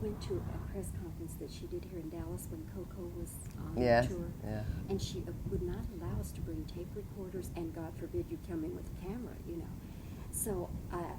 went to a press conference that she did here in Dallas when Coco was on Yes, tour. yeah. And she would not allow us to bring tape recorders, and God forbid you come in with a camera, you know. So,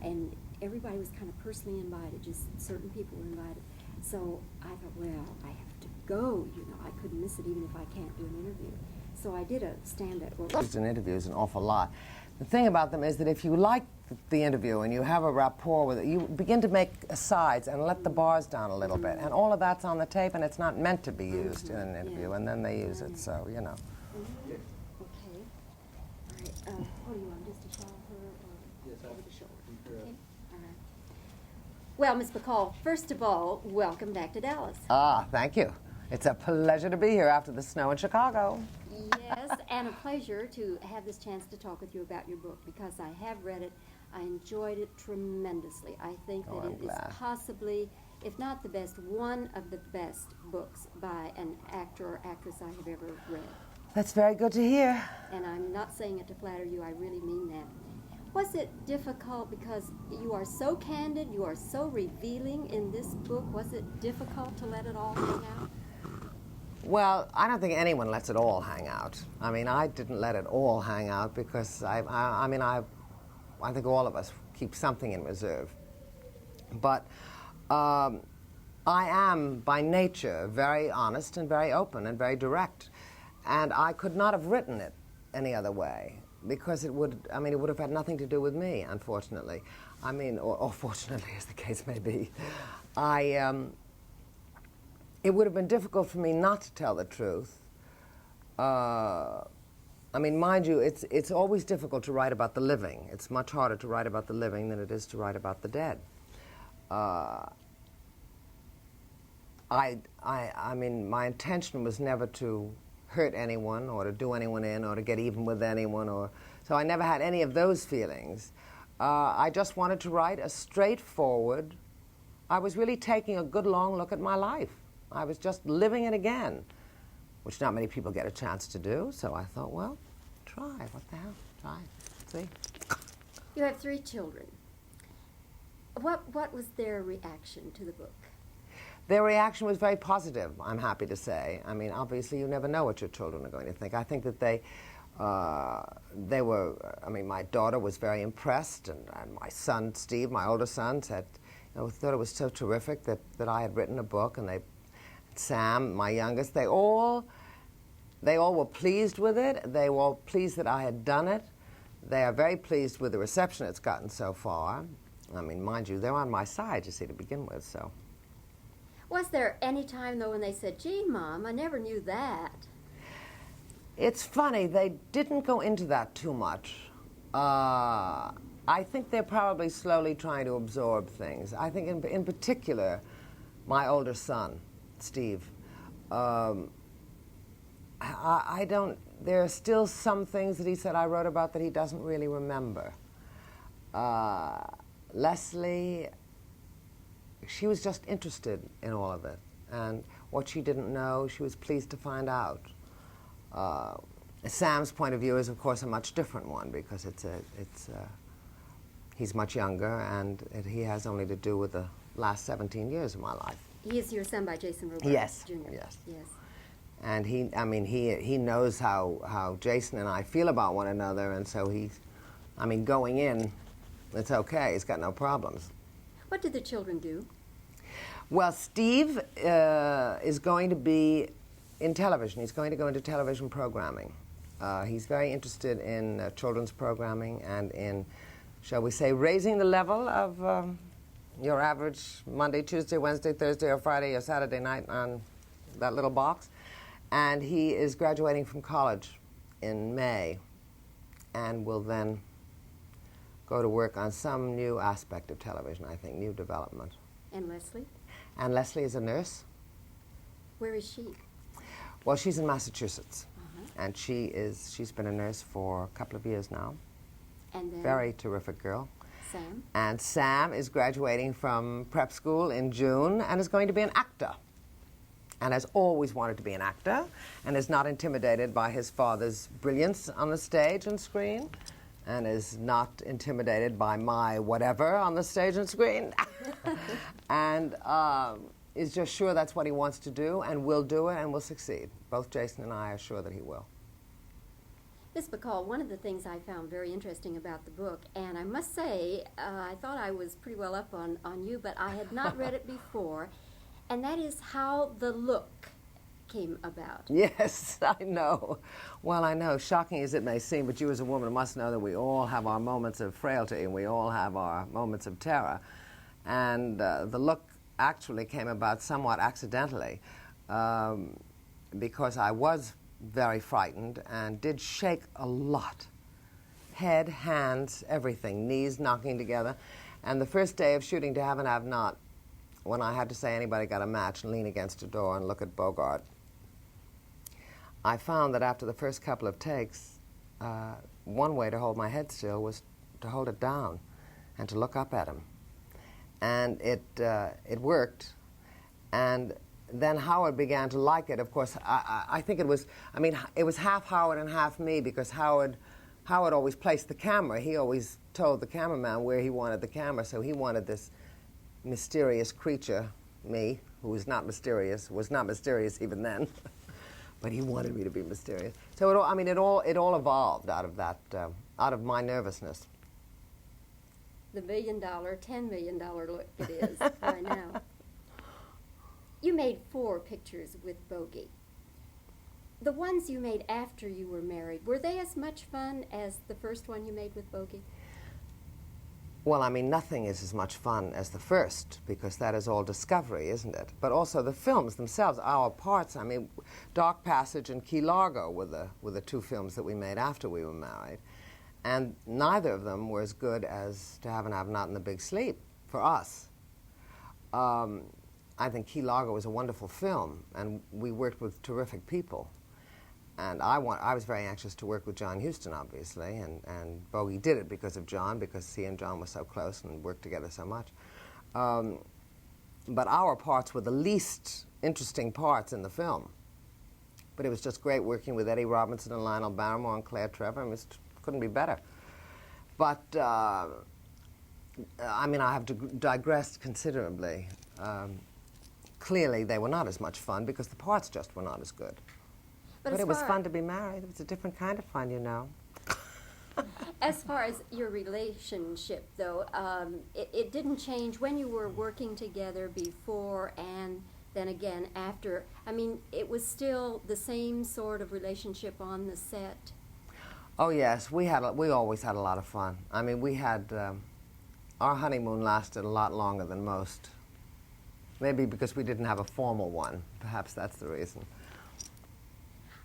and everybody was kind of personally invited, just certain people were invited. So I thought, well, I have to go, you know. I couldn't miss it even if I can't do an interview. So I did a stand-up. An interview is an awful lot. The thing about them is that if you like the interview and you have a rapport with it, you begin to make asides and let the bars down a little bit. And all of that's on the tape, and it's not meant to be used in an interview, and then they use it, so, you know. Okay. All right. What do you want, just to show her or over the shoulder? Okay. All right. Well, Miss Bacall, first of all, welcome back to Dallas. Ah, thank you. It's a pleasure to be here after the snow in Chicago. Yes, and a pleasure to have this chance to talk with you about your book, because I have read it. I enjoyed it tremendously. I think that it is possibly, if not the best, one of the best books by an actor or actress I have ever read. That's very good to hear. And I'm not saying it to flatter you, I really mean that. Was it difficult, because you are so candid, you are so revealing in this book, was it difficult to let it all hang out? Well, I don't think anyone lets it all hang out. I mean, I didn't let it all hang out because I think all of us keep something in reserve. But I am, by nature, very honest and very open and very direct. And I could not have written it any other way, because it would have had nothing to do with me, unfortunately. I mean, or fortunately, as the case may be. It would have been difficult for me not to tell the truth. I mean, mind you, it's always difficult to write about the living. It's much harder to write about the living than it is to write about the dead. I mean, my intention was never to hurt anyone or to do anyone in or to get even with anyone, so I never had any of those feelings. I just wanted to write a straightforward. I was really taking a good long look at my life. I was just living it again, which not many people get a chance to do. So I thought, well, try. What the hell? Try. See? You have 3 children. What was their reaction to the book? Their reaction was very positive, I'm happy to say. I mean, obviously, you never know what your children are going to think. I think that they were, I mean, my daughter was very impressed, and my son, Steve, my older son, said, you know, thought it was so terrific that I had written a book, and Sam, my youngest, they all were pleased with it. They were all pleased that I had done it. They are very pleased with the reception it's gotten so far. I mean, mind you, they're on my side, you see, to begin with, so. Was there any time, though, when they said, gee, Mom, I never knew that? It's funny, they didn't go into that too much. I think they're probably slowly trying to absorb things. I think in particular, my older son, Steve, I don't, there are still some things that he said I wrote about that he doesn't really remember. Leslie, she was just interested in all of it, and what she didn't know, she was pleased to find out. Sam's point of view is, of course, a much different one, because he's much younger, and he has only to do with the last 17 years of my life. He is your son by Jason Robards, yes, Jr. Yes. Yes. And he knows how Jason and I feel about one another, and so going in, it's okay. He's got no problems. What did the children do? Well, Steve is going to be in television. He's going to go into television programming. He's very interested in children's programming and in, shall we say, raising the level of your average Monday, Tuesday, Wednesday, Thursday, or Friday, or Saturday night on that little box. And he is graduating from college in May and will then go to work on some new aspect of television, I think, new development. And Leslie? And Leslie is a nurse. Where is she? Well, she's in Massachusetts. And she's been a nurse for a couple of years now. And then very terrific girl. Sam? And Sam is graduating from prep school in June and is going to be an actor. And has always wanted to be an actor and is not intimidated by his father's brilliance on the stage and screen, and is not intimidated by my whatever on the stage and screen. And is just sure that's what he wants to do and will do it and will succeed. Both Jason and I are sure that he will. Miss Bacall, one of the things I found very interesting about the book, and I must say, I thought I was pretty well up on you, but I had not read it before, and that is how the look came about. Yes, I know. Well, I know, shocking as it may seem, but you as a woman must know that we all have our moments of frailty and we all have our moments of terror. And the look actually came about somewhat accidentally because I was very frightened and did shake a lot. Head, hands, everything, knees knocking together. And the first day of shooting To Have and Have Not, when I had to say anybody got a match and lean against a door and look at Bogart, I found that after the first couple of takes, one way to hold my head still was to hold it down and to look up at him. And it worked. And then Howard began to like it. Of course, I think it was, I mean, it was half Howard and half me, because Howard always placed the camera. He always told the cameraman where he wanted the camera, so he wanted this mysterious creature, me, who was not mysterious even then, but he wanted me to be mysterious. So it all evolved out of that, out of my nervousness. The $1 million, $10 million look it is by now. You made 4 pictures with Bogie. The ones you made after you were married, were they as much fun as the first one you made with Bogie? Well, I mean, nothing is as much fun as the first, because that is all discovery, isn't it? But also the films themselves, our parts. I mean, Dark Passage and Key Largo were the 2 films that we made after we were married. And neither of them were as good as To Have and Have Not and The Big Sleep for us. I think Key Largo was a wonderful film, and we worked with terrific people. And I was very anxious to work with John Huston, obviously, and Bogie did it because of John, because he and John were so close and worked together so much. But our parts were the least interesting parts in the film. But it was just great working with Eddie Robinson and Lionel Barrymore and Claire Trevor. I mean, it couldn't be better. But, I mean, I have digressed considerably. Clearly, they were not as much fun because the parts just were not as good. But it was fun to be married. It was a different kind of fun, you know. As far as your relationship, though, it didn't change when you were working together before and then again after. I mean, it was still the same sort of relationship on the set. Oh yes, we always had a lot of fun. I mean, we had our honeymoon lasted a lot longer than most. Maybe because we didn't have a formal one. Perhaps that's the reason.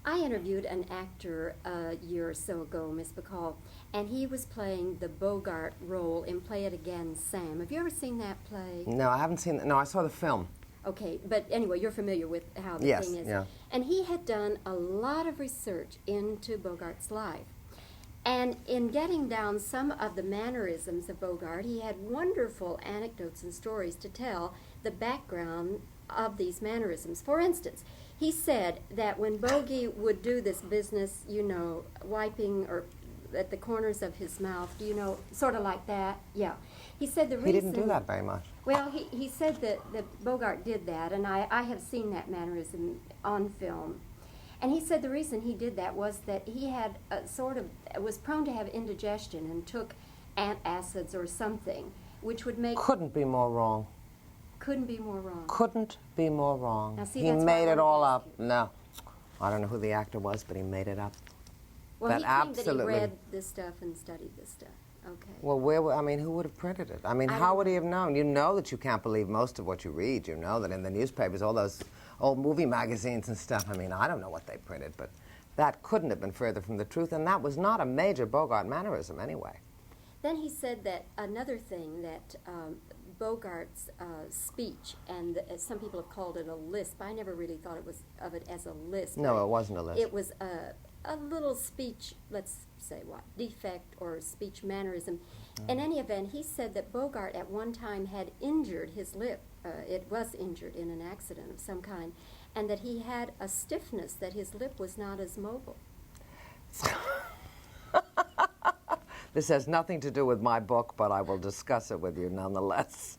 I interviewed an actor a year or so ago, Miss Bacall, and he was playing the Bogart role in Play It Again, Sam. Have you ever seen that play? No, I haven't seen it. No, I saw the film. Okay, but anyway, you're familiar with how the thing is. Yeah. And he had done a lot of research into Bogart's life. And in getting down some of the mannerisms of Bogart, he had wonderful anecdotes and stories to tell the background of these mannerisms. For instance, he said that when Bogie would do this business, you know, wiping or at the corners of his mouth, you know, sort of like that, yeah. He said the reason... He didn't do that very much. Well, he said that Bogart did that, and I have seen that on film. And he said the reason he did that was that he had was prone to have indigestion and took antacids or something, which would make... Couldn't be more wrong. Couldn't be more wrong. Couldn't be more wrong. Now, see, he made it all up. No. I don't know who the actor was, but he made it up. Well, he claimed that he read this stuff and studied this stuff. Okay. Well, who would have printed it? I mean, how would he have known? You know that you can't believe most of what you read. You know that in the newspapers, all those old movie magazines and stuff, I mean, I don't know what they printed, but that couldn't have been further from the truth, and that was not a major Bogart mannerism anyway. Then he said that another thing that Bogart's speech, and some people have called it a lisp. I never really thought of it as a lisp. No, it wasn't a lisp. It was a little speech, let's say defect or speech mannerism. In any event, he said that Bogart at one time had injured his lip. It was injured in an accident of some kind, and that he had a stiffness, that his lip was not as mobile. This has nothing to do with my book, but I will discuss it with you nonetheless.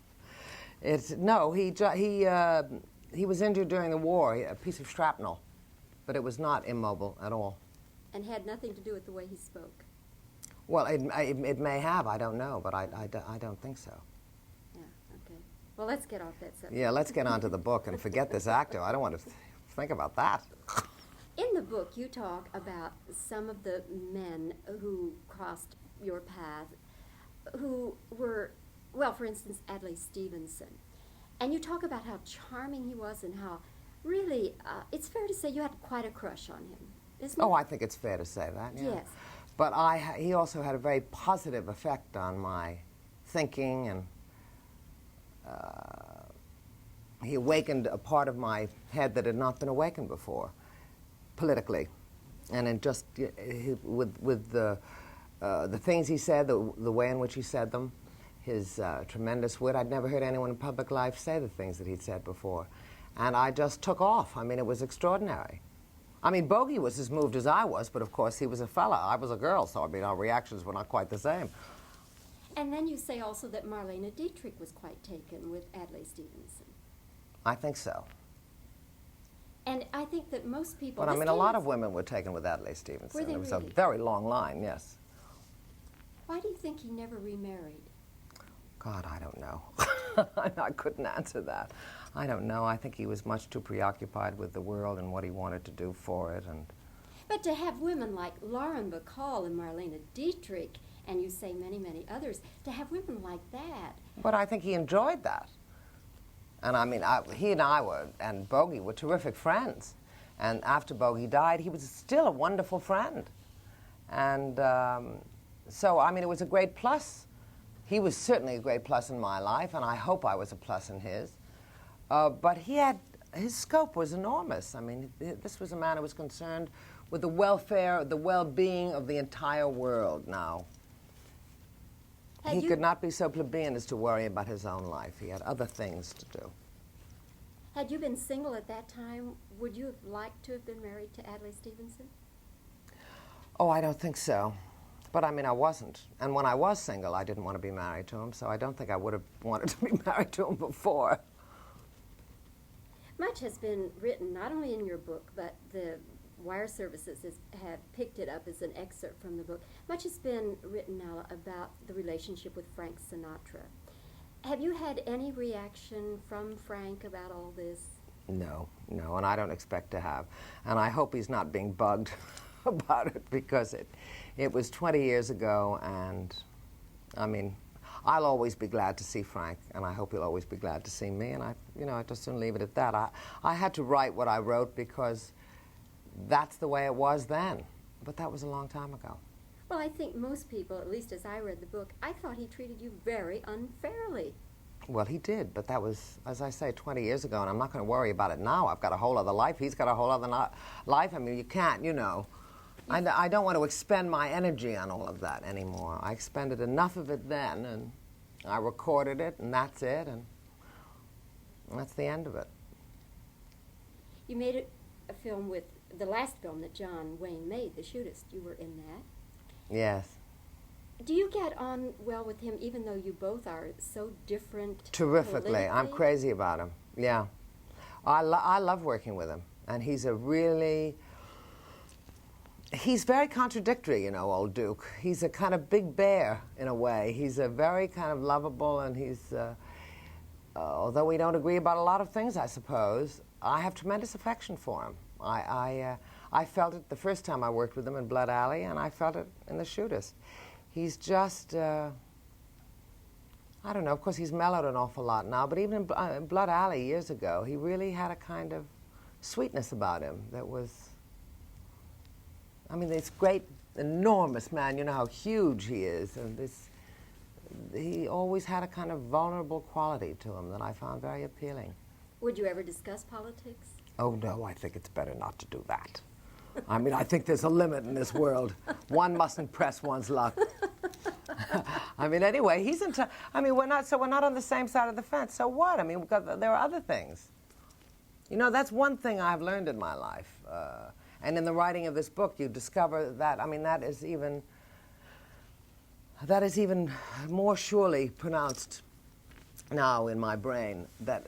he was injured during the war, a piece of shrapnel, but it was not immobile at all. And had nothing to do with the way he spoke. Well, it may have, I don't know, but I don't think so. Yeah, okay. Well, let's get off that subject. Yeah, let's get on to the book and forget this actor. I don't want to think about that. In the book, you talk about some of the men who crossed your path, who were, well, for instance, Adlai Stevenson. And you talk about how charming he was and how really, it's fair to say you had quite a crush on him, isn't it? Oh, I think it's fair to say that, yeah. Yes. But he also had a very positive effect on my thinking, and he awakened a part of my head that had not been awakened before, politically. And in just with the things he said, the way in which he said them, his tremendous wit. I'd never heard anyone in public life say the things that he'd said before. And I just took off. I mean, it was extraordinary. I mean, Bobbie was as moved as I was, but of course he was a fella. I was a girl, so I mean, our reactions were not quite the same. And then you say also that Marlene Dietrich was quite taken with Adlai Stevenson. I think so. And I think that most people... But I mean, a lot of women were taken with Adlai Stevenson. Were they It was really? a very long line, yes. Why do you think he never remarried? God, I don't know. I couldn't answer that. I don't know. I think he was much too preoccupied with the world and what he wanted to do for it. And But to have women like Lauren Bacall and Marlene Dietrich, and you say many, many others, to have women like that... But I think he enjoyed that. And I mean, he and I were, and Bogie were terrific friends. And after Bogie died, he was still a wonderful friend. And so, I mean, it was a great plus. He was certainly a great plus in my life, and I hope I was a plus in his. But his scope was enormous. I mean, this was a man who was concerned with the welfare, the well-being of the entire world now. He could not be so plebeian as to worry about his own life. He had other things to do. Had you been single at that time, would you have liked to have been married to Adlai Stevenson? Oh, I don't think so. But I mean, I wasn't. And when I was single, I didn't want to be married to him, so I don't think I would have wanted to be married to him before. Much has been written, not only in your book, but the wire services have picked it up as an excerpt from the book. Much has been written now about the relationship with Frank Sinatra. Have you had any reaction from Frank about all this? No, and I don't expect to have. And I hope he's not being bugged about it, because it was 20 years ago, and I mean, I'll always be glad to see Frank, and I hope he'll always be glad to see me, and I just soon leave it at that. I had to write what I wrote because that's the way it was then, but that was a long time ago. Well, I think most people, at least as I read the book, I thought he treated you very unfairly. Well, he did, but that was, as I say, 20 years ago, and I'm not going to worry about it now. I've got a whole other life. He's got a whole other life. I mean, you can't, I don't want to expend my energy on all of that anymore. I expended enough of it then, and I recorded it, and that's it, and that's the end of it. You made a film with the last film that John Wayne made, The Shootist. You were in that. Yes. Do you get on well with him, even though you both are so different? Terrifically. I'm politically? crazy about him. Yeah. I love working with him, and he's very contradictory, old Duke. He's a kind of big bear, in a way. He's a very kind of lovable, and he's, although we don't agree about a lot of things, I suppose, I have tremendous affection for him. I felt it the first time I worked with him in Blood Alley, and I felt it in The Shootist. He's just, I don't know, of course he's mellowed an awful lot now, but even in Blood Alley years ago, he really had a kind of sweetness about him that was, I mean, this great, enormous man, you know how huge he is, and he always had a kind of vulnerable quality to him that I found very appealing. Would you ever discuss politics? Oh, no, I think it's better not to do that. I mean, I think there's a limit in this world. One mustn't press one's luck. I mean, anyway, we're not on the same side of the fence. So what? I mean, there are other things. That's one thing I've learned in my life. And in the writing of this book, you discover that, I mean, that is even more surely pronounced now in my brain, that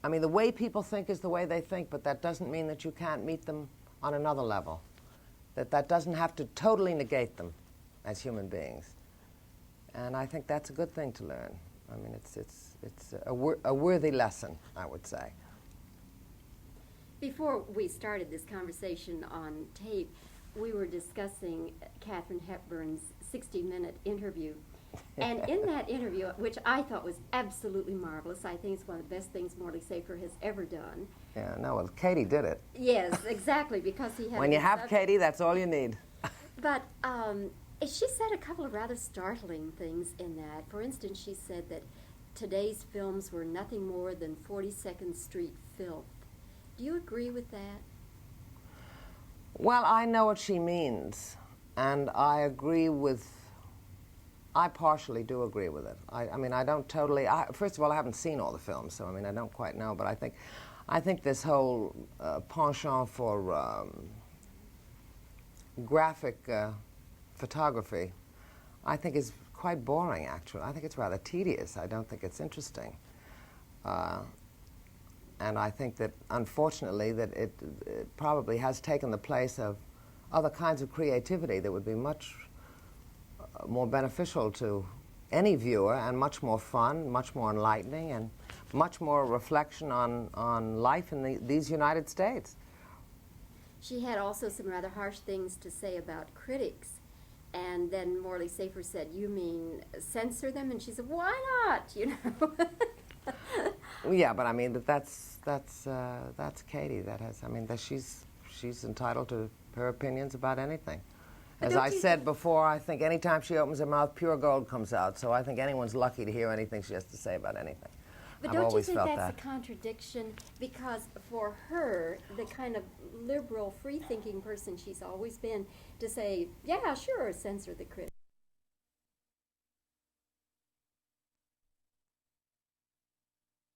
I mean, the way people think is the way they think, but that doesn't mean that you can't meet them on another level. That doesn't have to totally negate them as human beings. And I think that's a good thing to learn. I mean, it's a worthy lesson, I would say. Before we started this conversation on tape, we were discussing Katharine Hepburn's 60-minute interview. And in that interview, which I thought was absolutely marvelous, I think it's one of the best things Morley Safer has ever done. Yeah, no, well, Katie did it. Yes, exactly, because he had... When you have Katie, that's all you need. But she said a couple of rather startling things in that. For instance, she said that today's films were nothing more than 42nd Street filth. Do you agree with that? Well, I know what she means, and I partially do agree with it. I mean, I don't totally... first of all, I haven't seen all the films, so I mean, I don't quite know, but I think this whole penchant for graphic photography, I think is quite boring, actually. I think it's rather tedious. I don't think it's interesting. And I think that, unfortunately, that it probably has taken the place of other kinds of creativity that would be much more beneficial to any viewer and much more fun, much more enlightening, and much more reflection on life in these United States. She had also some rather harsh things to say about critics. And then Morley Safer said, "You mean censor them?" And she said, "Why not?" You know. Yeah, but I mean that's Katie. She's entitled to her opinions about anything. As I said before, I think anytime she opens her mouth, pure gold comes out. So I think anyone's lucky to hear anything she has to say about anything. But I've don't you always think felt that's that. a contradiction? Because for her, the kind of liberal, free-thinking person she's always been, to say, "Yeah, sure, censor the critics."